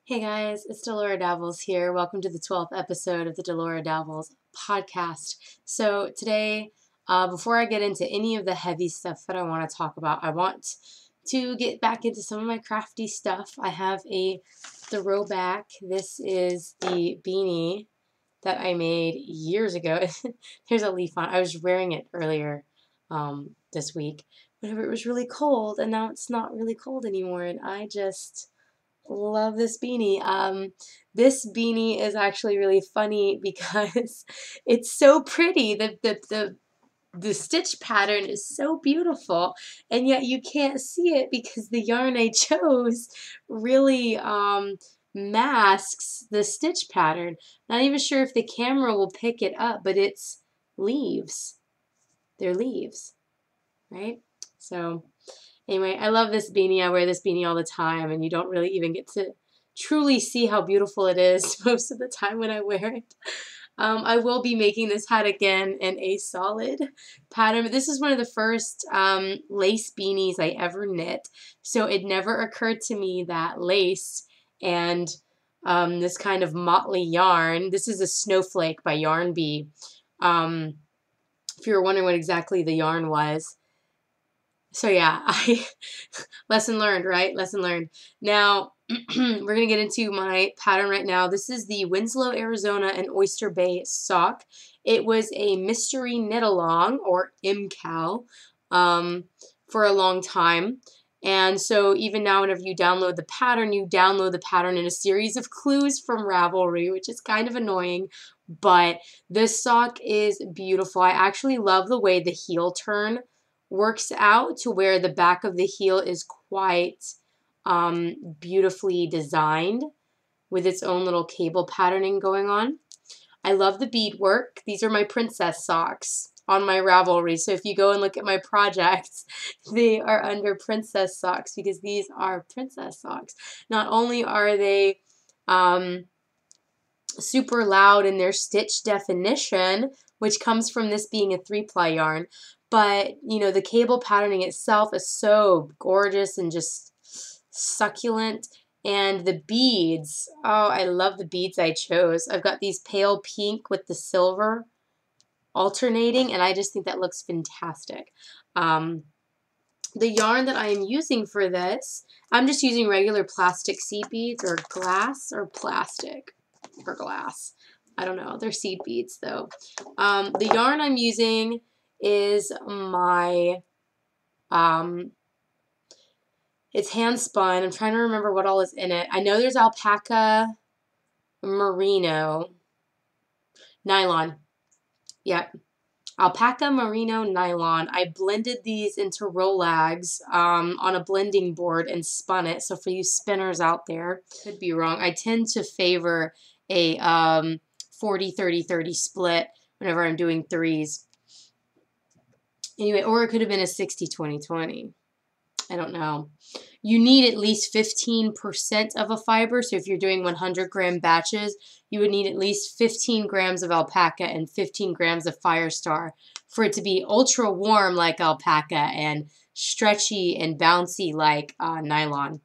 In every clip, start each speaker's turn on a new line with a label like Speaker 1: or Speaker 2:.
Speaker 1: Hey guys, it's Delora Dabbles here. Welcome to the 12th episode of the Delora Dabbles podcast. So today, before I get into any of the heavy stuff that I want to talk about, I want to get back into some of my crafty stuff. I have a throwback. This is the beanie that I made years ago. There's a leaf on it. I was wearing it earlier this week whenever it was really cold, and now it's not really cold anymore, and I just love this beanie. This beanie is actually really funny because it's so pretty. The stitch pattern is so beautiful, and yet you can't see it because the yarn I chose really masks the stitch pattern. Not even sure if the camera will pick it up, but it's leaves. They're leaves, right? So anyway, I love this beanie. I wear this beanie all the time, and you don't really even get to truly see how beautiful it is most of the time when I wear it. I will be making this hat again in a solid pattern. This is one of the first lace beanies I ever knit, so it never occurred to me that lace and this kind of motley yarn, this is a Snowflake by Yarn Bee. If you were wondering what exactly the yarn was, so yeah, lesson learned, right? Lesson learned. Now, we're going to get into my pattern right now. This is the Winslow, Arizona and Oyster Bay sock. It was a mystery knit along, or MCAL, for a long time. And so even now, whenever you download the pattern in a series of clues from Ravelry, which is kind of annoying, but this sock is beautiful. I actually love the way the heel turn works out to where the back of the heel is quite beautifully designed with its own little cable patterning going on. I love the beadwork. These are my princess socks on my Ravelry. So if you go and look at my projects, they are under princess socks because these are princess socks. Not only are they super loud in their stitch definition, which comes from this being a 3-ply yarn, but, you know, the cable patterning itself is so gorgeous and just succulent. And the beads, oh, I love the beads I chose. I've got these pale pink with the silver alternating, and I just think that looks fantastic. The yarn that I am using for this, I'm just using regular plastic seed beads, or glass, or plastic, or glass. I don't know. They're seed beads, though. The yarn I'm using is my, it's hand spun. I'm trying to remember what all is in it. I know there's alpaca, merino, nylon. Yep. Alpaca, merino, nylon. I blended these into Rolags on a blending board and spun it. So for you spinners out there, could be wrong. I tend to favor a 40-30-30 split whenever I'm doing threes. Anyway, or it could have been a 60-20-20. I don't know. You need at least 15% of a fiber. So if you're doing 100-gram batches, you would need at least 15 grams of alpaca and 15 grams of Firestar for it to be ultra warm like alpaca and stretchy and bouncy like nylon.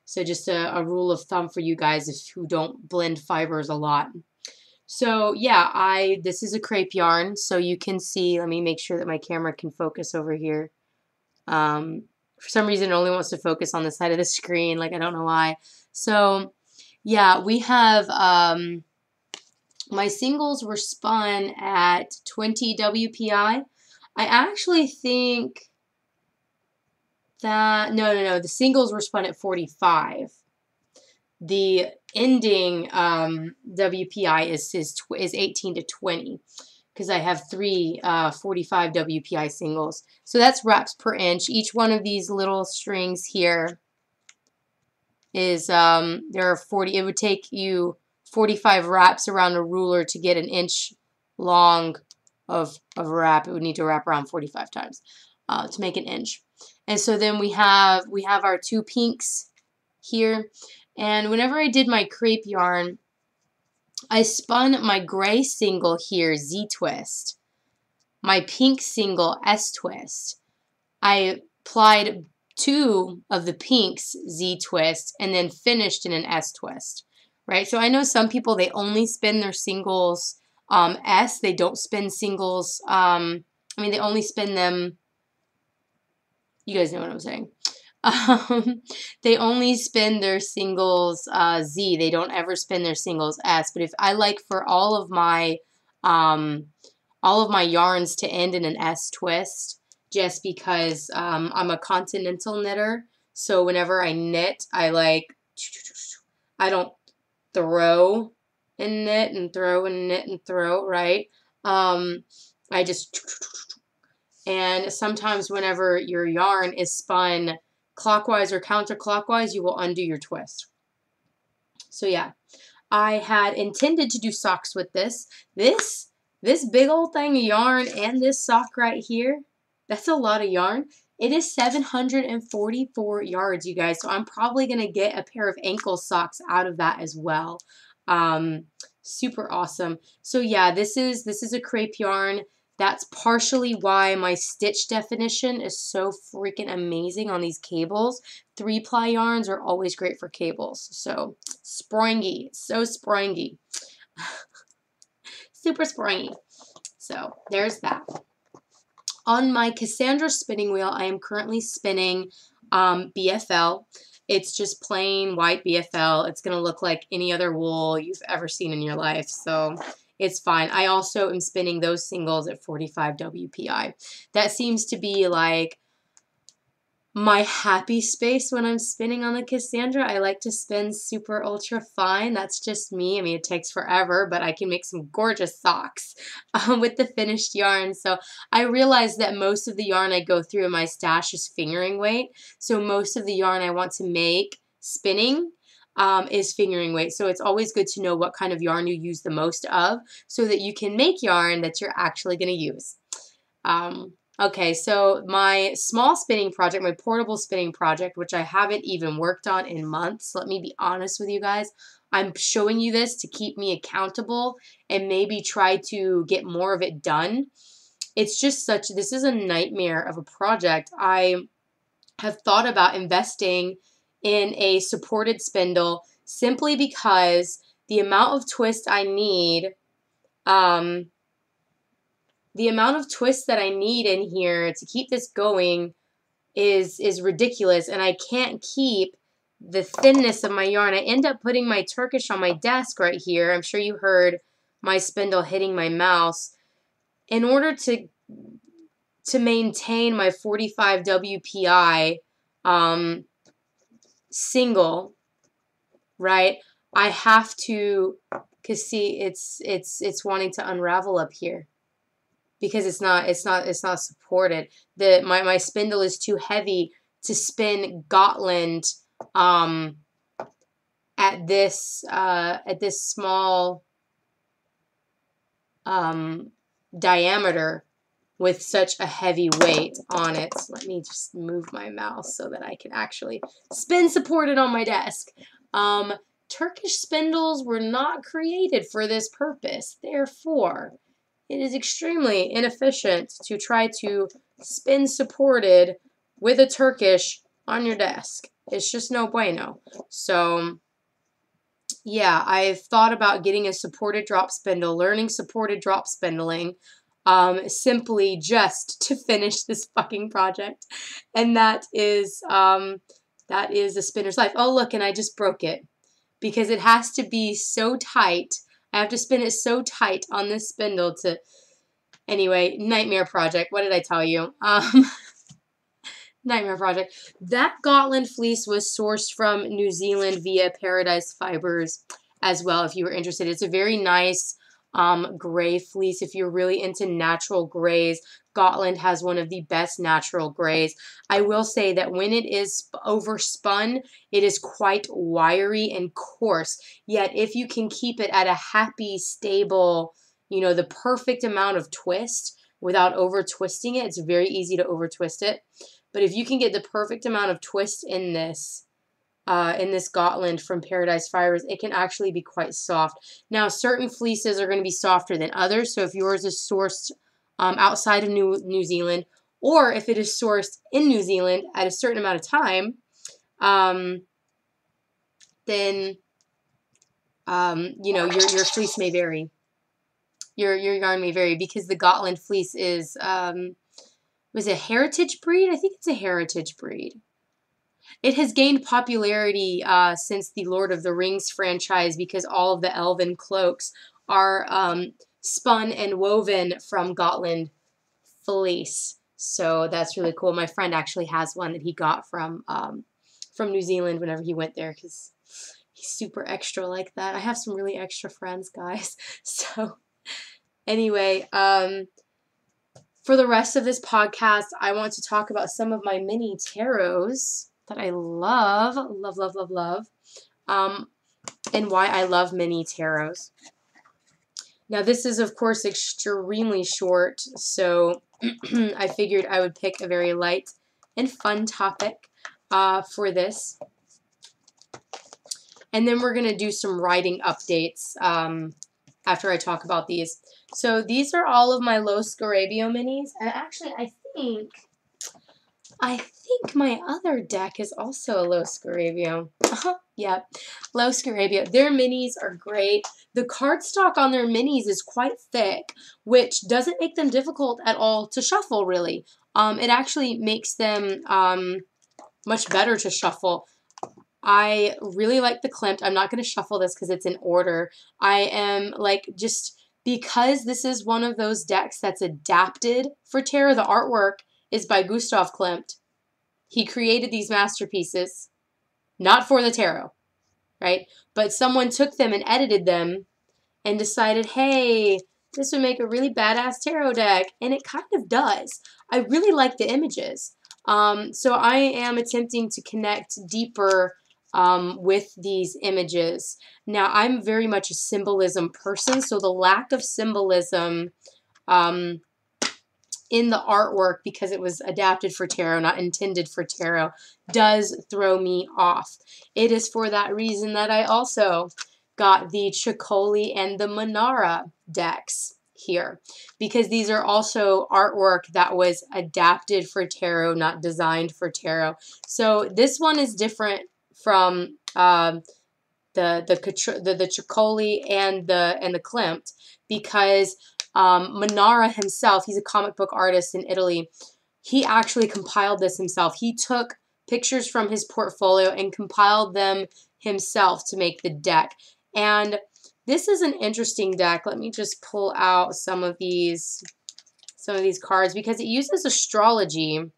Speaker 1: So just a rule of thumb for you guys who don't blend fibers a lot. So yeah, this is a crepe yarn, so you can see, let me make sure that my camera can focus over here. For some reason, it only wants to focus on the side of the screen, like I don't know why. So yeah, we have, my singles were spun at 20 WPI. I actually think that, no, the singles were spun at 45. The ending WPI is 18 to 20 because I have three 45 WPI singles. So that's wraps per inch. Each one of these little strings here is, there are 40, it would take you 45 wraps around a ruler to get an inch long of wrap. It would need to wrap around 45 times to make an inch. And so then we have our two pinks here. And whenever I did my crepe yarn, I spun my gray single here, Z-twist, my pink single, S-twist. I applied 2 of the pinks Z twist and then finished in an S twist, right? So I know some people, they only spin their singles S. They don't spin singles. They only spin them. You guys know what I'm saying. They only spin their singles Z. They don't ever spin their singles S. But if I like for all of my yarns to end in an S twist, just because I'm a continental knitter. So whenever I knit, I don't throw and knit and throw and knit and throw, right? I just, and sometimes whenever your yarn is spun clockwise or counterclockwise, you will undo your twist. So yeah, I had intended to do socks with this. This big old thing of yarn and this sock right here, that's a lot of yarn. It is 744 yards, you guys. So I'm probably going to get a pair of ankle socks out of that as well. Super awesome. So yeah, this is a crepe yarn. That's partially why my stitch definition is so freaking amazing on these cables. 3-ply yarns are always great for cables. So springy, so springy. Super springy. So there's that. On my Cassandra spinning wheel, I am currently spinning BFL. It's just plain white BFL. It's going to look like any other wool you've ever seen in your life. So it's fine. I also am spinning those singles at 45 WPI. That seems to be like my happy space when I'm spinning on the Cassandra. I like to spin super ultra fine. That's just me. I mean, it takes forever, but I can make some gorgeous socks with the finished yarn. So I realized that most of the yarn I go through in my stash is fingering weight. So most of the yarn I want to make spinning is fingering weight. So it's always good to know what kind of yarn you use the most of so that you can make yarn that you're actually going to use. Okay, so my small spinning project, my portable spinning project, which I haven't even worked on in months, let me be honest with you guys. I'm showing you this to keep me accountable and maybe try to get more of it done. It's just this is a nightmare of a project. I have thought about investing in a supported spindle simply because the amount of twist I need, the amount of twists that I need in here to keep this going is ridiculous, and I can't keep the thinness of my yarn. I end up putting my Turkish on my desk right here. I'm sure you heard my spindle hitting my mouse. In order to maintain my 45 WPI single, right, I have to, because see, it's wanting to unravel up here. Because it's not supported. My spindle is too heavy to spin Gotland at this small diameter with such a heavy weight on it. Let me just move my mouse so that I can actually spin supported on my desk. Turkish spindles were not created for this purpose. Therefore, it is extremely inefficient to try to spin supported with a Turkish on your desk. It's just no bueno. So, yeah, I've thought about getting a supported drop spindle, learning supported drop spindling, simply just to finish this fucking project. And that is the spinner's life. Oh, look, and I just broke it because it has to be so tight. I have to spin it so tight on this spindle to, anyway, nightmare project. What did I tell you? Nightmare project. That Gotland fleece was sourced from New Zealand via Paradise Fibers as well, if you were interested. It's a very nice gray fleece. If you're really into natural grays, Gotland has one of the best natural grays. I will say that when it is overspun, it is quite wiry and coarse. Yet if you can keep it at a happy, stable, you know, the perfect amount of twist without over twisting it, it's very easy to over twist it. But if you can get the perfect amount of twist in this Gotland from Paradise Fibers, it can actually be quite soft. Now, certain fleeces are going to be softer than others. So if yours is sourced outside of New Zealand, or if it is sourced in New Zealand at a certain amount of time, then you know, your fleece may vary. Your yarn may vary because the Gotland fleece is was a heritage breed. I think it's a heritage breed. It has gained popularity since the Lord of the Rings franchise because all of the elven cloaks are spun and woven from Gotland fleece. So that's really cool. My friend actually has one that he got from New Zealand whenever he went there because he's super extra like that. I have some really extra friends, guys. So anyway, for the rest of this podcast, I want to talk about some of my mini tarots that I love, love, love, love, love, and why I love mini tarots. Now, this is, of course, extremely short, so I figured I would pick a very light and fun topic for this. And then we're going to do some writing updates after I talk about these. So these are all of my Los Scarabeo minis, and actually I think my other deck is also a Los Scarabeo. Yep, Los Scarabeo. Their minis are great. The cardstock on their minis is quite thick, which doesn't make them difficult at all to shuffle, really. It actually makes them much better to shuffle. I really like the Klimt. I'm not going to shuffle this because it's in order. I am like just because this is one of those decks that's adapted for tarot. The artwork is by Gustav Klimt. He created these masterpieces, not for the tarot, right? But someone took them and edited them and decided, hey, this would make a really badass tarot deck. And it kind of does. I really like the images. So I am attempting to connect deeper with these images. Now, I'm very much a symbolism person, so the lack of symbolism in the artwork, because it was adapted for tarot, not intended for tarot, does throw me off. It is for that reason that I also got the Chicoli and the Manara decks here, because these are also artwork that was adapted for tarot, not designed for tarot. So this one is different from the Chicoli and the Klimt, because Manara himself, he's a comic book artist in Italy. He actually compiled this himself. He took pictures from his portfolio and compiled them himself to make the deck. And this is an interesting deck. Let me just pull out some of these cards because it uses astrology.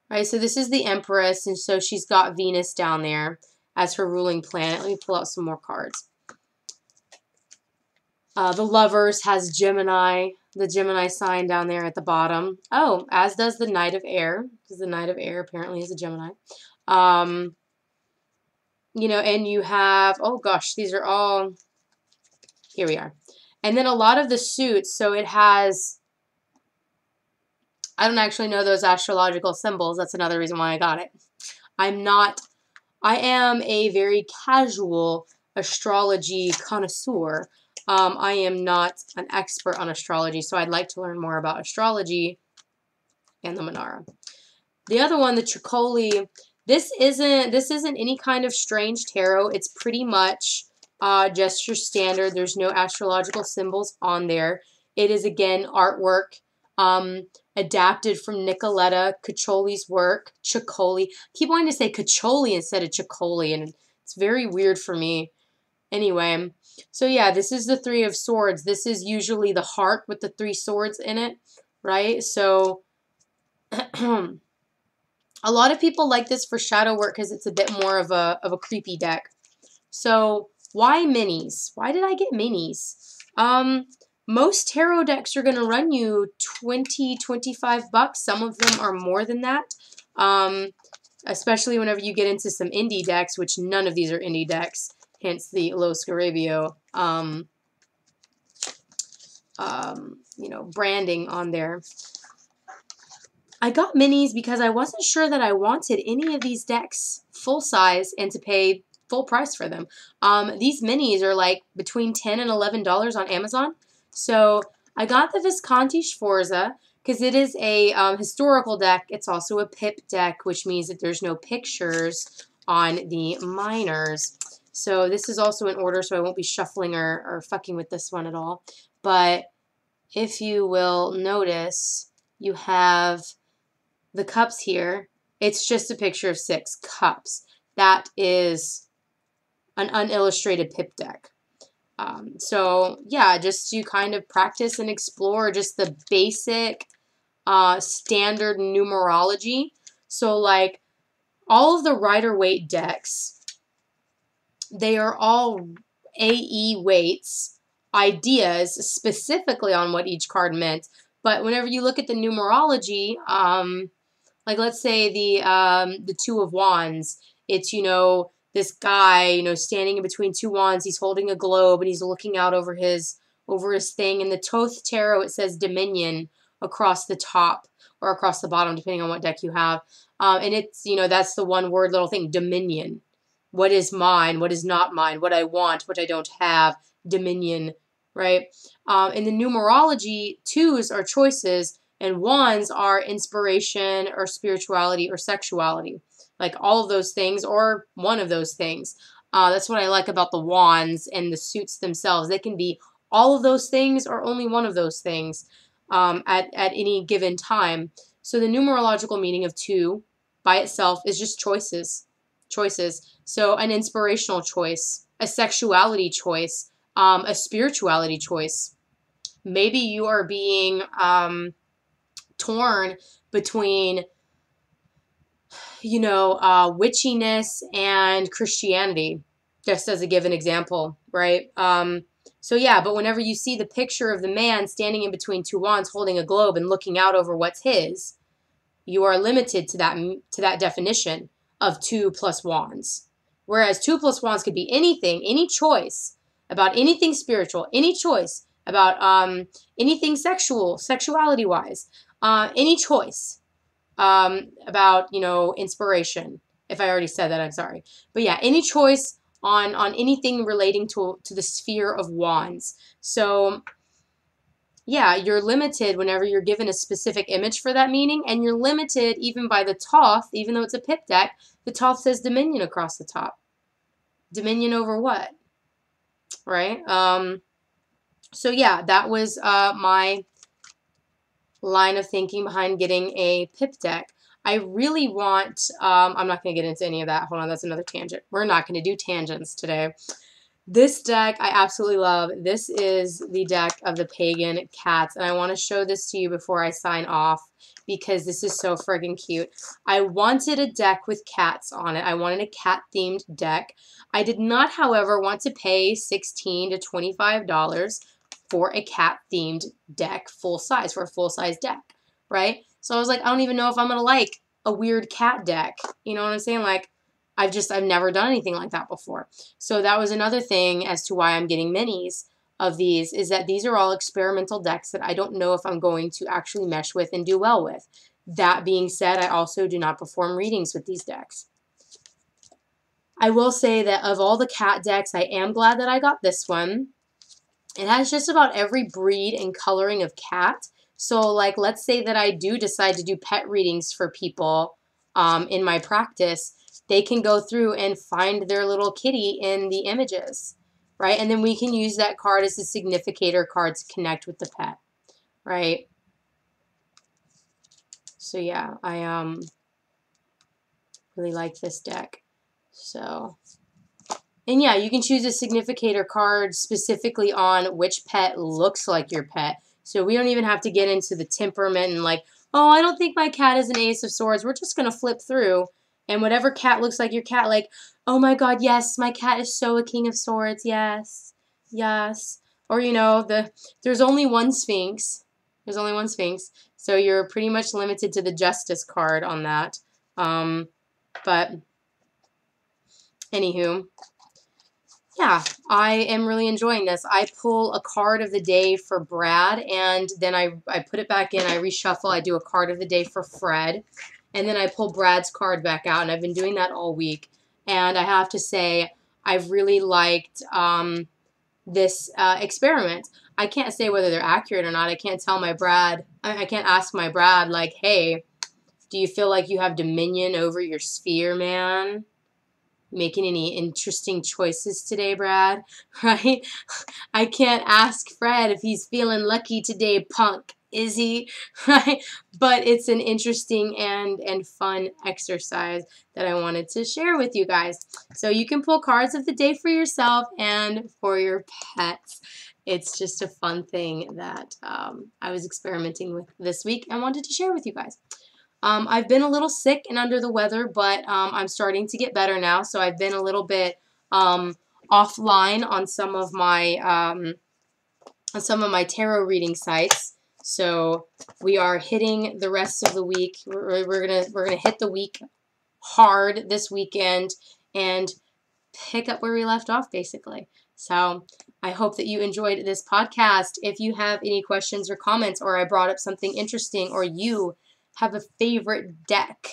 Speaker 1: Right, so this is the Empress, and so she's got Venus down there as her ruling planet. Let me pull out some more cards. The Lovers has Gemini, the Gemini sign down there at the bottom. Oh, as does the Knight of Air, because the Knight of Air apparently is a Gemini. You know, and you have, oh gosh, these are all, here we are. And then a lot of the suits, so it has, I don't actually know those astrological symbols. That's another reason why I got it. I am a very casual astrology connoisseur. I am not an expert on astrology, so I'd like to learn more about astrology and the Manara. The other one, the Chicoli, this isn't any kind of strange tarot. It's pretty much just your standard. There's no astrological symbols on there. It is, again, artwork adapted from Nicoletta Ciccioli's work. Chicoli. I keep wanting to say Ciccioli instead of Chicoli, and it's very weird for me. Anyway, so yeah, this is the Three of Swords. This is usually the heart with the 3 swords in it, right? So a lot of people like this for shadow work because it's a bit more of a creepy deck. So why minis? Why did I get minis? Most tarot decks are going to run you $20, $25. Some of them are more than that. Especially whenever you get into some indie decks, which none of these are indie decks. Hence the Los Scarabeo, you know, branding on there. I got minis because I wasn't sure that I wanted any of these decks full size and to pay full price for them. These minis are like between $10 and $11 on Amazon. So I got the Visconti Sforza because it is a historical deck. It's also a pip deck, which means that there's no pictures on the minors. So this is also in order, so I won't be shuffling or fucking with this one at all. But if you will notice, you have the cups here. It's just a picture of 6 cups. That is an unillustrated pip deck. So yeah, just to kind of practice and explore just the basic standard numerology. So like all of the Rider-Waite decks, they are all AE weights, ideas specifically on what each card meant. But whenever you look at the numerology, like let's say the 2 of Wands, it's, you know, this guy, you know, standing in between 2 wands. He's holding a globe and he's looking out over his thing. In the Thoth Tarot, it says Dominion across the top or across the bottom, depending on what deck you have. And it's, you know, that's the one word little thing, Dominion. What is mine? What is not mine? What I want? What I don't have? Dominion, right? In the numerology, 2s are choices and 1s are inspiration or spirituality or sexuality. Like all of those things or one of those things. That's what I like about the wands and the suits themselves. They can be all of those things or only one of those things at any given time. So the numerological meaning of 2 by itself is just choices. Choices. So an inspirational choice, a sexuality choice, a spirituality choice. Maybe you are being torn between, you know, witchiness and Christianity, just as a given example, right? So yeah, but whenever you see the picture of the man standing in between 2 wands holding a globe and looking out over what's his, you are limited to that definition of 2 plus wands. Whereas 2 plus wands could be anything, any choice about anything spiritual, any choice about anything sexual, sexuality-wise, any choice about, you know, inspiration. If I already said that, I'm sorry. But yeah, any choice on anything relating to the sphere of wands. So yeah, you're limited whenever you're given a specific image for that meaning, and you're limited even by the Thoth, even though it's a pip deck, the Thoth says Dominion across the top. Dominion over what? Right? So yeah, that was my line of thinking behind getting a pip deck. I really want, I'm not going to get into any of that. Hold on, that's another tangent. We're not going to do tangents today. This deck I absolutely love. This is the deck of the Pagan Cats, and I want to show this to you before I sign off because this is so friggin' cute. I wanted a deck with cats on it. I wanted a cat-themed deck. I did not, however, want to pay $16 to $25 for a cat-themed deck full size, for a full-size deck, right? So I was like, I don't even know if I'm going to like a weird cat deck. You know what I'm saying? Like, I've never done anything like that before. So that was another thing as to why I'm getting minis of these, is that these are all experimental decks that I don't know if I'm going to actually mesh with and do well with. That being said, I also do not perform readings with these decks. I will say that of all the cat decks, I am glad that I got this one. It has just about every breed and coloring of cat. So like, let's say that I do decide to do pet readings for people in my practice, they can go through and find their little kitty in the images, right? And then we can use that card as a significator card to connect with the pet, right? So yeah, I really like this deck. So, and yeah, you can choose a significator card specifically on which pet looks like your pet. So we don't even have to get into the temperament and like, oh, I don't think my cat is an Ace of Swords. We're just going to flip through. And whatever cat looks like your cat, like, oh my God, yes, my cat is so a King of Swords. Yes, yes. Or, you know, there's only one Sphinx. There's only one Sphinx. So you're pretty much limited to the Justice card on that. But anywho, yeah, I am really enjoying this. I pull a card of the day for Brad, and then I put it back in. I reshuffle. I do a card of the day for Fred. And then I pull Brad's card back out, and I've been doing that all week. And I have to say, I've really liked this experiment. I can't say whether they're accurate or not. I can't tell my Brad. I can't ask my Brad, like, hey, do you feel like you have dominion over your sphere, man? Making any interesting choices today, Brad? Right? I can't ask Fred if he's feeling lucky today, punk. Is he? Right? But it's an interesting and fun exercise that I wanted to share with you guys. So you can pull cards of the day for yourself and for your pets. It's just a fun thing that I was experimenting with this week and wanted to share with you guys. I've been a little sick and under the weather, but I'm starting to get better now. So I've been a little bit offline on some of my tarot reading sites. So we are hitting the rest of the week. We're gonna hit the week hard this weekend and pick up where we left off, basically. So I hope that you enjoyed this podcast. If you have any questions or comments, or I brought up something interesting, or you have a favorite deck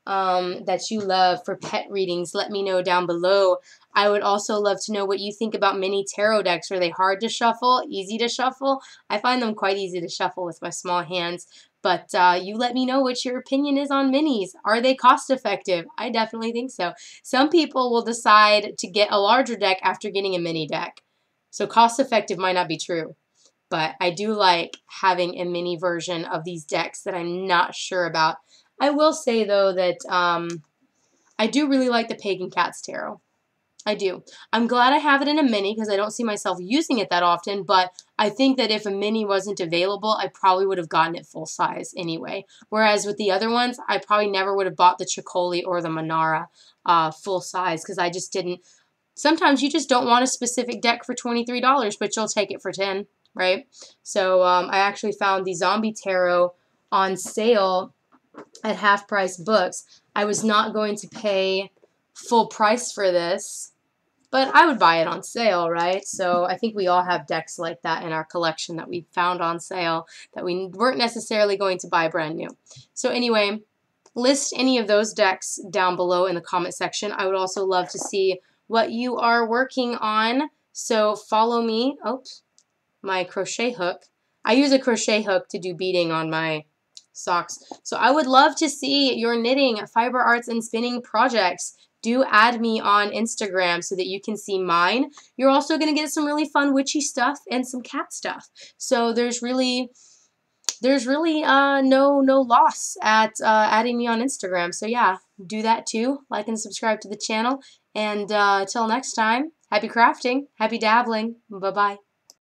Speaker 1: that you love for pet readings, let me know down below. I would also love to know what you think about mini tarot decks. Are they hard to shuffle? Easy to shuffle? I find them quite easy to shuffle with my small hands. But you let me know what your opinion is on minis. Are they cost effective? I definitely think so. Some people will decide to get a larger deck after getting a mini deck. So cost effective might not be true. But I do like having a mini version of these decks that I'm not sure about. I will say, though, that I do really like the Pagan Cats Tarot. I do. I'm glad I have it in a mini because I don't see myself using it that often, but I think that if a mini wasn't available, I probably would have gotten it full size anyway. Whereas with the other ones, I probably never would have bought the Tricoli or the Monara full size because I just didn't. Sometimes you just don't want a specific deck for $23, but you'll take it for $10, right? So I actually found the Zombie Tarot on sale at Half Price Books. I was not going to pay full price for this, but I would buy it on sale, right? So I think we all have decks like that in our collection that we found on sale that we weren't necessarily going to buy brand new. So anyway, list any of those decks down below in the comment section. I would also love to see what you are working on. So follow me. Oops, my crochet hook. I use a crochet hook to do beading on my socks. So I would love to see your knitting, fiber arts, and spinning projects. Do add me on Instagram so that you can see mine. You're also going to get some really fun witchy stuff and some cat stuff. So there's really no loss at adding me on Instagram. So yeah, do that too. Like and subscribe to the channel. And till next time, happy crafting, happy dabbling. Bye-bye.